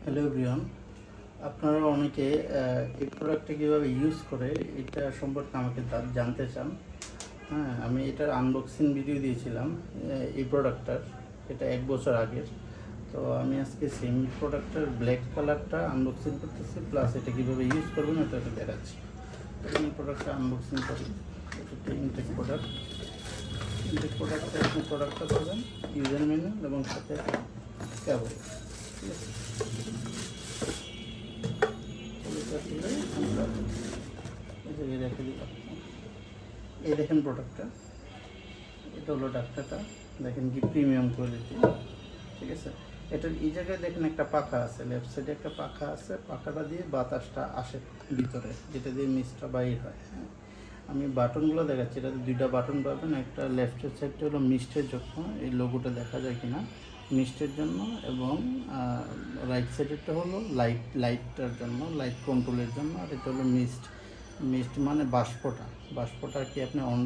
Hello everyone, আপনারা অনেকে এই প্রোডাক্টটা কীভাবে ইউজ করে এটা সম্পর্কে আমাকে জানতে চান। হ্যাঁ, আমি এটার আনবক্সিং ভিডিও দিয়েছিলাম এই প্রোডাক্টটার, এটা 1 বছর আগের। তো আমি আজকে সেম প্রোডাক্টের ব্ল্যাক কালারটা আনবক্সিং করতেছি, প্লাস এটা কীভাবে ইউজ করবেন এটা দেখাচ্ছি। এই প্রোডাক্টটা আনবক্সিং করি। এটা একটা ইনটেক প্রোডাক্ট। ইনটেক প্রোডাক্টে আপনি প্রোডাক্টটা পাবেন, ইউজার ম্যানুয়াল এবং সাথে কেবল। ঠিক আছে, এই দেখেন প্রোডাক্টটা, এটা হলো ডাক্তারটা, দেখেন কি প্রিমিয়াম কোয়ালিটি। ঠিক আছে, এটার এই জায়গায় দেখেন একটা পাখা আছে, লেফট সাইডে একটা পাখা আছে, পাখাটা দিয়ে বাতাসটা আসে ভিতরে, যেটা দিয়ে মিস্টটা বাইর হয়। হ্যাঁ, আমি বাটনগুলো দেখাচ্ছি, এটাতে 2টা বাটন পাবেন। একটা লেফটের সাইডটা হলো মিস্টের জন্য, এই লোগোটা দেখা যায় কিনা, মিস্টের জন্য, এবং রাইট সাইডেরটা হলো লাইটটার জন্য, লাইট কন্ট্রোলের জন্য। আর এটা হলো মিস্ট মানে বাষ্পটা কি আপনি অন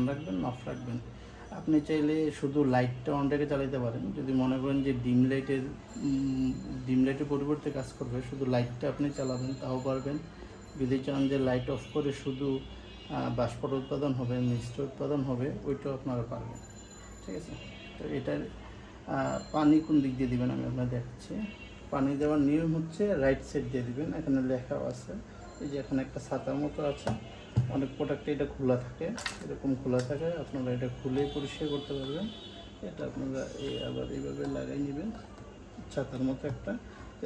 রাখবেন না অফ রাখবেন। আপনি চাইলে শুধু লাইটটা অন রেখে চালাতে পারেন, যদি মনে করেন যে ডিম লাইটের পরিবর্তে কাজ করবে, শুধু লাইটটা আপনি চালাবেন তাও পারবেন। যদি চান যে লাইট অফ করে শুধু বাষ্পটা উৎপাদন হবে, মিস্ট উৎপাদন হবে, ওইটাও আপনারা পারবেন। ঠিক আছে, তো এটার পানি কোন দিক দিয়ে দিবেন আমি আপনার দেখাচ্ছি। পানি দেওয়ার নিয়ম হচ্ছে রাইট সাইড দিয়ে দিবেন, এখানে লেখাও আছে। এই যে এখানে একটা ছাতার মতো আছে, অনেক প্রোডাক্টে এটা খোলা থাকে, এরকম খোলা থাকে, আপনারা এটা খুলেই পরিষ্কার করতে পারবেন। এটা আপনারা আবার এইভাবে লাগাই নেবেন, ছাতার মতো একটা।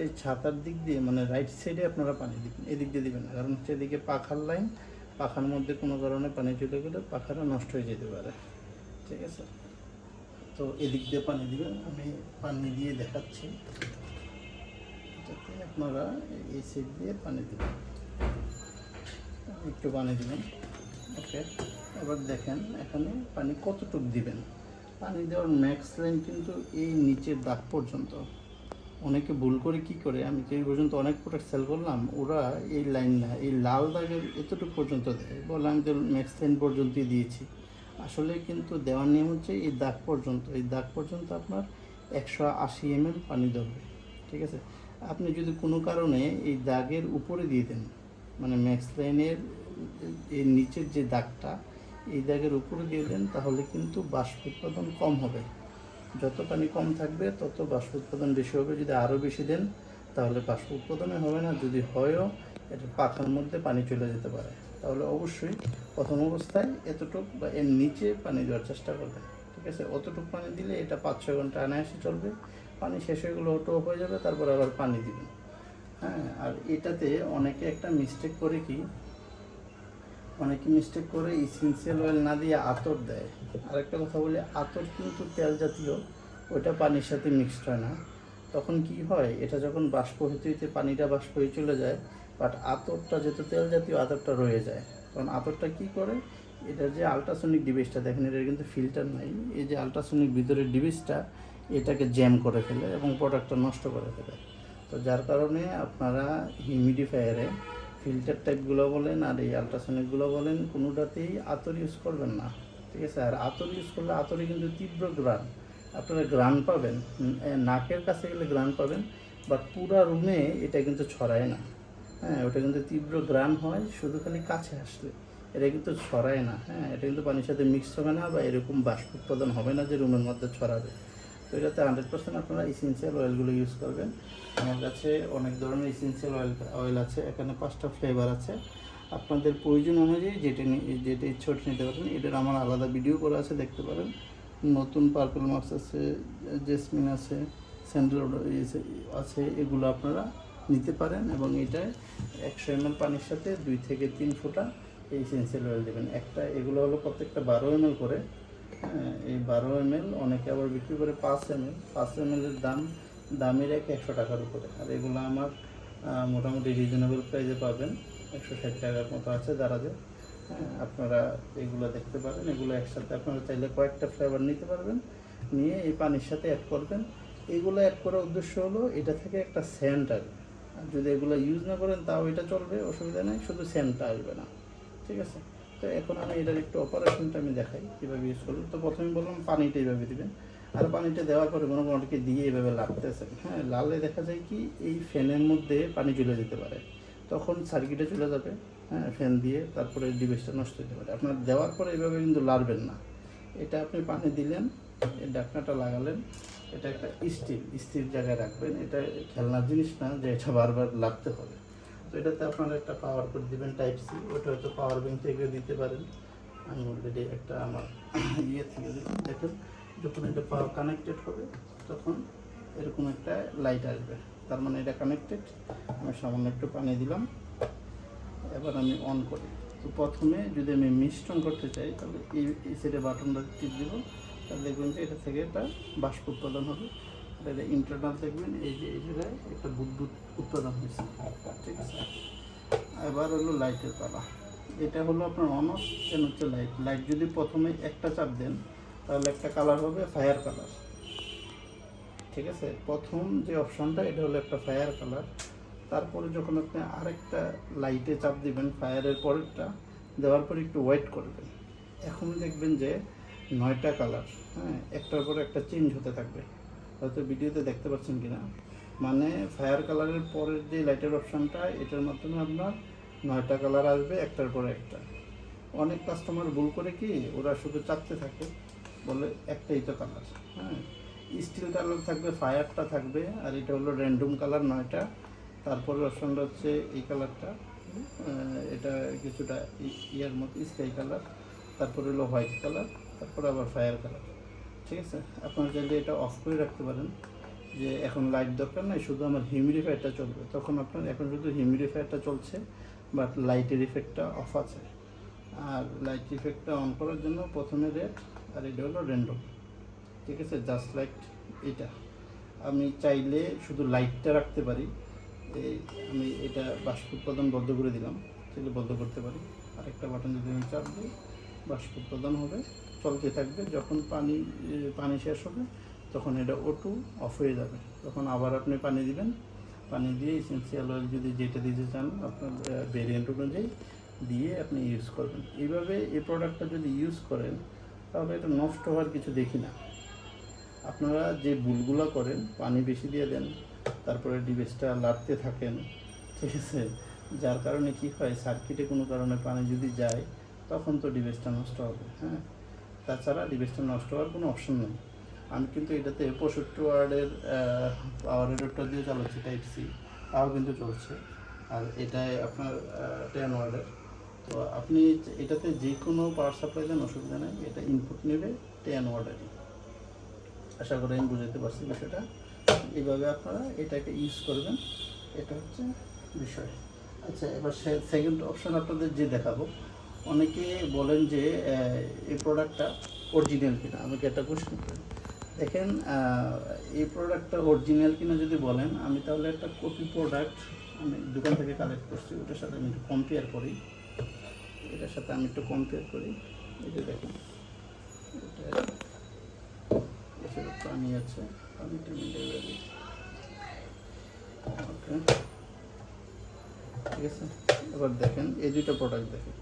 এই ছাতার দিক দিয়ে মানে রাইট সাইডে আপনারা পানি দিবেন, এদিক দিয়ে দিবেন না, কারণ হচ্ছে এদিকে পাখার লাইন, পাখার মধ্যে কোনো কারণে পানি চলে গেলে পাখাটা নষ্ট হয়ে যেতে পারে। ঠিক আছে, তো এদিক দিয়ে পানি দিবেন, আমি পানি দিয়ে দেখাচ্ছি, যাতে আপনারা এই সাইড দিয়ে পানি দেবেন, একটু পানি দিবেন। ওকে, এবার দেখেন এখানে পানি কতটুকু দিবেন। পানি দেওয়ার ম্যাক্স লাইন কিন্তু এই নিচের দাগ পর্যন্ত। অনেকে ভুল করে কি করে, আমি তো এই পর্যন্ত অনেক প্রোডাক্ট সেল করলাম, ওরা এই লাইন না, এই লাল দাগের এতটুকু পর্যন্ত দেয়, বলে আমি তো ম্যাক্স লাইন পর্যন্তই দিয়েছি। আসলে কিন্তু দেওয়ার নিয়ম হচ্ছে এই দাগ পর্যন্ত, এই দাগ পর্যন্ত আপনার 180 ml পানি ধরবে। ঠিক আছে, আপনি যদি কোনো কারণে এই দাগের উপরে দিয়ে দেন, মানে ম্যাক্স লাইনের এই নিচের যে দাগটা, এই দাগের উপরে দিয়ে দেন, তাহলে কিন্তু বাষ্প উৎপাদন কম হবে। যত পানি কম থাকবে তত বাষ্প উৎপাদন বেশি হবে। যদি আরও বেশি দেন তাহলে বাষ্প উৎপাদনে হবে না, যদি হয়ও এটা পাখার মধ্যে পানি চলে যেতে পারে। তাহলে অবশ্যই প্রথম অবস্থায় এতটুক বা এর নিচে পানি দেওয়ার চেষ্টা করবেন। ঠিক আছে, অতটুকু পানি দিলে এটা 5-6 ঘন্টা অনায়াসে চলবে। পানি শেষ হয়ে গেলে ওটাও হয়ে যাবে, তারপর আবার পানি দিবেন। হ্যাঁ, আর এটাতে অনেকে একটা মিস্টেক করে কি, ইসেনশিয়াল অয়েল না দিয়ে আতর দেয়। আরেকটা কথা বলি, আতর কিন্তু তেল জাতীয়, ওইটা পানির সাথে মিক্সড হয় না। তখন কি হয়, এটা যখন বাষ্প হইতে হইতে পানিটা বাষ্প হয়ে চলে যায়, বাট আতরটা যেহেতু তেল জাতীয়, আতরটা রয়ে যায়। কারণ আতরটা কি করে, এটার যে আলট্রাসনিক ডিভাইসটা দেখেন, এটার কিন্তু ফিল্টার নাই, এই যে আলট্রাসনিক ভিতরের ডিভাইসটা এটাকে জ্যাম করে ফেলে এবং প্রোডাক্টটা নষ্ট করে ফেলে। তো যার কারণে আপনারা হিউমিডিফায়ারে ফিল্টার টাইপগুলো বলেন আর এই আলট্রাসনিকগুলো বলেন, কোনোটাতেই আতর ইউজ করবেন না। ঠিক আছে, আর আতর ইউজ করলে আতরে কিন্তু তীব্র গ্রান, আপনারা গ্রান পাবেন, নাকের কাছে গেলে গ্রান পাবেন, বাট পুরা রুমে এটা কিন্তু ছড়ায় না। হ্যাঁ, ওটা কিন্তু তীব্র গ্রান হয় শুধু খালি কাছে আসলে, এটা কিন্তু ছড়ায় না। হ্যাঁ, এটা কিন্তু পানির সাথে মিক্স হবে না বা এরকম বাষ্প উৎপাদন হবে না যে রুমের মধ্যে ছড়াবে। তো এটাতে 100% আপনারা ইসেনশিয়াল অয়েলগুলো ইউজ করবেন। আমার কাছে অনেক ধরনের ইসেনশিয়াল অয়েল আছে, এখানে 5টা ফ্লেভার আছে। আপনাদের প্রয়োজন অনুযায়ী যেটা ইচ্ছা নিতে পারেন। এটার আমার আলাদা ভিডিও করা আছে, দেখতে পারেন। নতুন পার্পল মার্কস আছে, জেসমিন আছে, স্যান্ডেল আছে, এগুলো আপনারা নিতে পারেন। এবং এটায় 100 ml পানির সাথে 2 থেকে 3 ফোঁটা এই ইসেনশিয়াল অয়েল দেবেন। এগুলো হলো প্রত্যেকটা 12 ml করে। হ্যাঁ, এই 12 ml অনেকে আবার বিক্রি করে 5 ml। 5 ml এর দামই রাখে 100 টাকার উপরে। আর এগুলো আমার মোটামুটি রিজনেবল প্রাইসে পাবেন, 160 টাকার মতো আছে দারাজে। হ্যাঁ, আপনারা এগুলো দেখতে পারেন। এগুলো একসাথে আপনারা চাইলে কয়েকটা ফ্লেভার নিতে পারবেন, নিয়ে এই পানির সাথে অ্যাড করবেন। এগুলো অ্যাড করার উদ্দেশ্য হলো এটা থেকে একটা সেন্ট আসবে। আর যদি এগুলো ইউজ না করেন তাও এটা চলবে, অসুবিধা নেই, শুধু সেন্টটা আসবে না। ঠিক আছে, তো এখন আমি এটার একটু অপারেশনটা আমি দেখাই কীভাবে ইউজ করবো। তো প্রথমে বললাম পানিটা এইভাবে দেবেন, আর পানিটা দেওয়ার পরে মনে করেন অনেকে দিয়ে এভাবে লাগতেছেন, হ্যাঁ, লালে দেখা যায় কি এই ফ্যানের মধ্যে পানি চলে যেতে পারে, তখন সার্কিটে চলে যাবে, হ্যাঁ, ফ্যান দিয়ে তারপরে ডিভাইসটা নষ্ট হতে পারে। আপনার দেওয়ার পরে এভাবে কিন্তু লাড়বেন না, এটা আপনি পানি দিলেন, এই ঢাকনাটা লাগালেন, এটা একটা স্থির জায়গায় রাখবেন, এটা খেলনার জিনিস না যে এটা বারবার লাগতে হবে। তো এটাতে আপনারা একটা পাওয়ার করে দিবেন টাইপ সি, ওটা হয়তো পাওয়ার ব্যাংক থেকে দিতে পারেন। আমি অলরেডি একটা আমার ইয়ে থেকে দেখেন, যখন এটা পাওয়ার কানেক্টেড হবে তখন এরকম একটা লাইট আসবে, তার মানে এটা কানেক্টেড। আমি সামান্য একটু পানি দিলাম, এবার আমি অন করি। তো প্রথমে যদি আমি মিশ্রণ করতে চাই তাহলে এই সাইডে বাটনটা টিপ দিব, তাহলে দেখবেন যে এটা থেকে একটা বাষ্প উৎপাদন হবে। এটা ইন্টারনাল দেখবেন এই যে এই জায়গায় একটা বুদবুদ উৎপাদন হয়েছে, ঠিক আছে। এবার হলো লাইটের পালা, এটা হলো আপনার অন অফ, এন হচ্ছে লাইট। লাইট যদি প্রথমে একটা চাপ দেন তাহলে একটা কালার হবে ফায়ার কালার, ঠিক আছে। প্রথম যে অপশনটা এটা হলো একটা ফায়ার কালার, তারপরে যখন আপনি আরেকটা লাইটে চাপ দিবেন ফায়ারের পরেরটা দেওয়ার পরে একটু ওয়েট করবেন, এখন দেখবেন যে 9টা কালার, হ্যাঁ, একটার পরে একটা চেঞ্জ হতে থাকবে। হয়তো ভিডিওতে দেখতে পাচ্ছেন কিনা, মানে ফায়ার কালারের পরের যে লাইটের অপশানটা এটার মাধ্যমে আপনার 9টা কালার আসবে একটার পরে একটা। অনেক কাস্টমার ভুল করে কি ওরা শুধু চাপতে থাকে, বলে একটাই তো কালার, হ্যাঁ, স্টিল কালার থাকবে, ফায়ারটা থাকবে, আর এটা হলো র্যান্ডম কালার 9টা। তারপরে অপশানটা হচ্ছে এই কালারটা, এটা কিছুটা ইয়ার মতো স্কাই কালার, তারপরে হলো হোয়াইট কালার, তারপরে আবার ফায়ার কালার, ঠিক আছে। আপনারা চাইলে এটা অফ করে রাখতে পারেন, যে এখন লাইট দরকার নাই, শুধু আমার হিউমিডিফায়ারটা চলবে, তখন আপনার এখন শুধু হিউমিডিফায়ারটা চলছে বাট লাইটের ইফেক্টটা অফ আছে। আর লাইট ইফেক্টটা অন করার জন্য প্রথমে রেড, আর এটা হলো র্যান্ডম, ঠিক আছে, জাস্ট লাইক এটা। আমি চাইলে শুধু লাইটটা রাখতে পারি, এই আমি এটা বাষ্প উৎপাদন বন্ধ করে দিলাম, চাইলে বন্ধ করতে পারি। আরেকটা বাটন যদি আমি চাপ দিই বাষ্প উৎপাদন হবে, চলতে থাকবে, যখন পানি শেষ হবে তখন এটা অটো অফ হয়ে যাবে, তখন আবার আপনি পানি দিবেন, পানি দিয়ে এসেন্সিয়াল অয়েল যদি যেটা দিতে চান আপনার ভেরিয়েন্ট অনুযায়ী দিয়ে আপনি ইউজ করবেন। এইভাবে এই প্রোডাক্টটা যদি ইউজ করেন তাহলে এটা নষ্ট হওয়ার কিছু দেখি না। আপনারা যে ভুলগুলো করেন, পানি বেশি দিয়ে দেন, তারপরে ডিভাইসটা লাড়তে থাকেন, ঠিক আছে, যার কারণে কি হয় সার্কিটে কোনো কারণে পানি যদি যায় তখন তো ডিভাইসটা নষ্ট হবে, হ্যাঁ। তাছাড়া ডিভাইসটা নষ্ট হওয়ার কোনো অপশন নেই। আমি কিন্তু এটাতে 65 ওয়ার্ডের পাওয়ার এডাপ্টার দিয়ে চালাচ্ছি টাইপ সি, তাও কিন্তু চলছে। আর এটাই আপনার 10 ওয়ার্ডের। তো আপনি এটাতে যে কোনো পাওয়ার সাপ্লাই দেন অসুবিধা নেই, এটা ইনপুট নেবে 10 ওয়ার্ডেরই। আশা করি আমি বুঝাতে পারছি বিষয়টা। এইভাবে আপনারা এটাকে ইউজ করবেন, এটা হচ্ছে বিষয়। আচ্ছা, এবার সেকেন্ড অপশান আপনাদের যে দেখাবো, অনেকে বলেন যে এই প্রোডাক্টটা অরিজিনাল কিনা, আমাকে একটা কোশ্চেন করেন। দেখেন, এই প্রোডাক্টটা অরিজিনাল কিনা যদি বলেন, আমি তাহলে একটা কপি প্রোডাক্ট আমি দোকান থেকে কালেক্ট করছি, ওটার সাথে আমি একটু কম্পেয়ার করি, এটার সাথে আমি একটু কম্পেয়ার করি। এই যে দেখেন, এটা এছাড়া পানি আছে, পানিটা মিলে যাবে, ওকে, ঠিক আছে। এবার দেখেন এই দুটো প্রোডাক্ট দেখেন,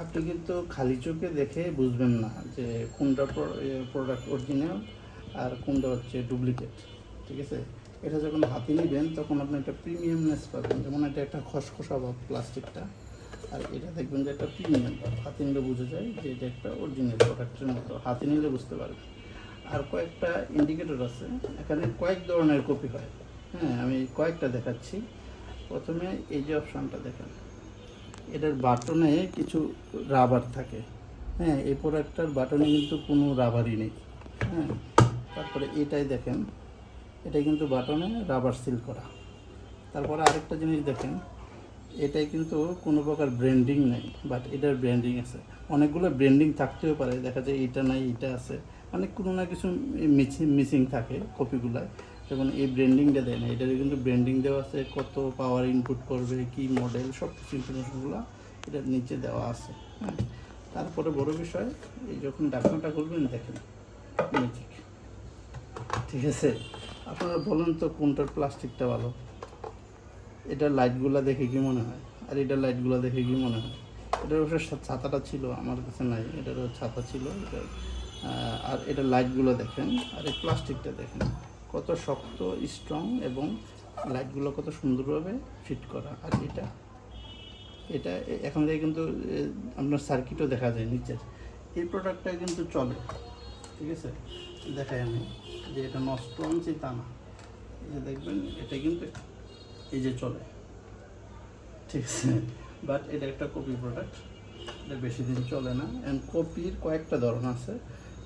আপনি কিন্তু খালি চোখে দেখে বুঝবেন না যে কোনটা প্রোডাক্ট অরিজিনাল আর কোনটা হচ্ছে ডুপ্লিকেট, ঠিক আছে। এটা যখন হাতে নেবেন তখন আপনি একটা প্রিমিয়ামনেস পাবেন, যেমন এটা একটা খসখসা বা প্লাস্টিকটা, আর এটা দেখবেন যে একটা প্রিমিয়াম, হাতে নিলে বোঝা যায় যে এটা একটা অরিজিনাল প্রোডাক্টের মতো, হাতে নিলে বুঝতে পারবেন। আর কয়েকটা ইন্ডিকেটর আছে, এখানে কয়েক ধরনের কপি হয়, হ্যাঁ, আমি কয়েকটা দেখাচ্ছি। প্রথমে এই যে অপশানটা দেখেন, এটার বাটনে কিছু রাবার থাকে, হ্যাঁ, এই প্রোডাক্টটার বাটনে কিন্তু কোনো রাবারই নেই, হ্যাঁ। তারপরে এটাই দেখেন, এটা কিন্তু বাটনে রাবার সিল করা। তারপরে আরেকটা জিনিস দেখেন, এটাই কিন্তু কোনো প্রকার ব্র্যান্ডিং নেই, বাট এটার ব্র্যান্ডিং আছে। অনেকগুলো ব্র্যান্ডিং থাকতেও পারে, দেখা যায় এটা নাই এটা আছে, অনেক কোনো না কিছু মিসিং থাকে কপিগুলায়, যেমন এই ব্র্যান্ডিংটা দেয় না, এটার কিন্তু ব্র্যান্ডিং দেওয়া আছে, কত পাওয়ার ইনপুট করবে, কী মডেল, সব কিছু ইনফরমেশনগুলো এটার নিচে দেওয়া আছে, হ্যাঁ। তারপরে বড় বিষয়, এই যখন ঢাকনাটা খুলবেন দেখেন ম্যাজিক, ঠিক আছে। আপনারা বলুন তো কোনটার প্লাস্টিকটা ভালো, এটার লাইটগুলো দেখে কি মনে হয় আর এটার লাইটগুলো দেখে কি মনে হয়। এটার অবশ্য ছাতাটা ছিল, আমার কাছে নাই, এটারও ছাতা ছিল, এটার আর এটা লাইটগুলো দেখেন, আর এই প্লাস্টিকটা দেখেন কত শক্ত, স্ট্রং, এবং লাইটগুলো কত সুন্দরভাবে ফিট করা। আর এটা এটা এখন থেকে কিন্তু আপনার সার্কিটও দেখা যায় নিচের। এই প্রোডাক্টটা কিন্তু চলে, ঠিক আছে। দেখাই আমি যে এটা নষ্ট হচ্ছে তা না, এই যে দেখবেন এটা কিন্তু এই যে চলে, ঠিক আছে। বাট এটা একটা কপি প্রোডাক্ট, এটা বেশি দিন চলে না। অ্যান্ড কপির কয়েকটা ধরন আছে,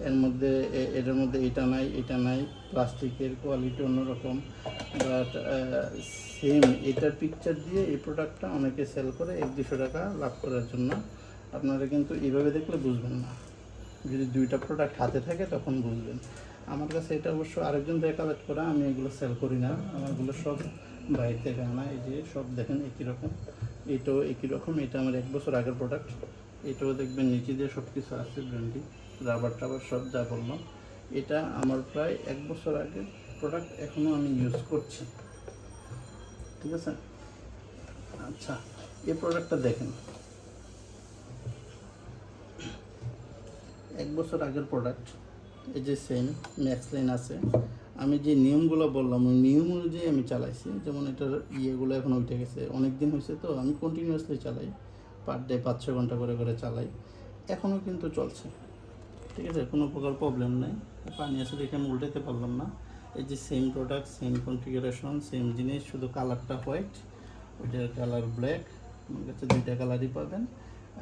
এর মধ্যে এটার মধ্যে এটা নাই, এটা নাই, প্লাস্টিকের কোয়ালিটি অন্যরকম। বাট সেম এটার পিকচার দিয়ে এই প্রোডাক্টটা অনেকে সেল করে 100-200 টাকা লাভ করার জন্য। আপনারা কিন্তু এইভাবে দেখলে বুঝবেন না, যদি দুইটা প্রোডাক্ট হাতে থাকে তখন বুঝবেন। আমার কাছে এটা অবশ্য আরেকজন থেকে কালেক্ট করা, আমি এগুলো সেল করি না, আমারগুলো সব বাইরে থেকে আনা। এই যে সব দেখেন একই রকম, এটাও একই রকম। এটা আমার 1 বছর আগের প্রোডাক্ট, এটাও দেখবেন নিচে দিয়ে সব কিছু আছে, ব্র্যান্ডি, রাবার টাবার সব যা বললাম। এটা আমার প্রায় 1 বছর আগের প্রোডাক্ট, এখনও আমি ইউজ করছি, ঠিক আছে। আচ্ছা, এই প্রোডাক্টটা দেখেন, 1 বছর আগের প্রোডাক্ট। এই যে সেম ম্যাক্সলাইন আছে, আমি যে নিয়মগুলো বললাম ওই নিয়ম অনুযায়ী আমি চালাইছি। যেমন এটার ইয়েগুলো এখন উঠে গেছে, অনেক দিন হয়েছে, তো আমি কন্টিনিউয়াসলি চালাই, পার ডে 5-6 ঘন্টা করে করে চালাই, এখনও কিন্তু চলছে, ঠিক আছে, কোনো প্রকার প্রবলেম নেই। পানি আছে দেখে আমি উল্টাতে পারলাম না। এই যে same product, same configuration, same জিনিস, শুধু কালারটা হোয়াইট, ওইটার কালার ব্ল্যাক। আমার কাছে 2টা কালারই পাবেন।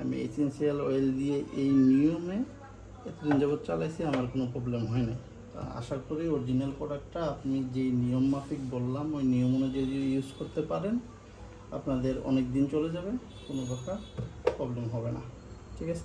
আমি এসেন্সিয়াল অয়েল দিয়ে এই নিয়মে এতদিন যাবত চালাইছি, আমার কোনো প্রবলেম হয় না। আশা করি অরিজিনাল প্রোডাক্টটা আপনি যেই নিয়ম মাফিক বললাম ওই নিয়ম অনুযায়ী যদি ইউজ করতে পারেন, আপনাদের অনেক দিন চলে যাবে, কোনো প্রকার প্রবলেম হবে না, ঠিক আছে।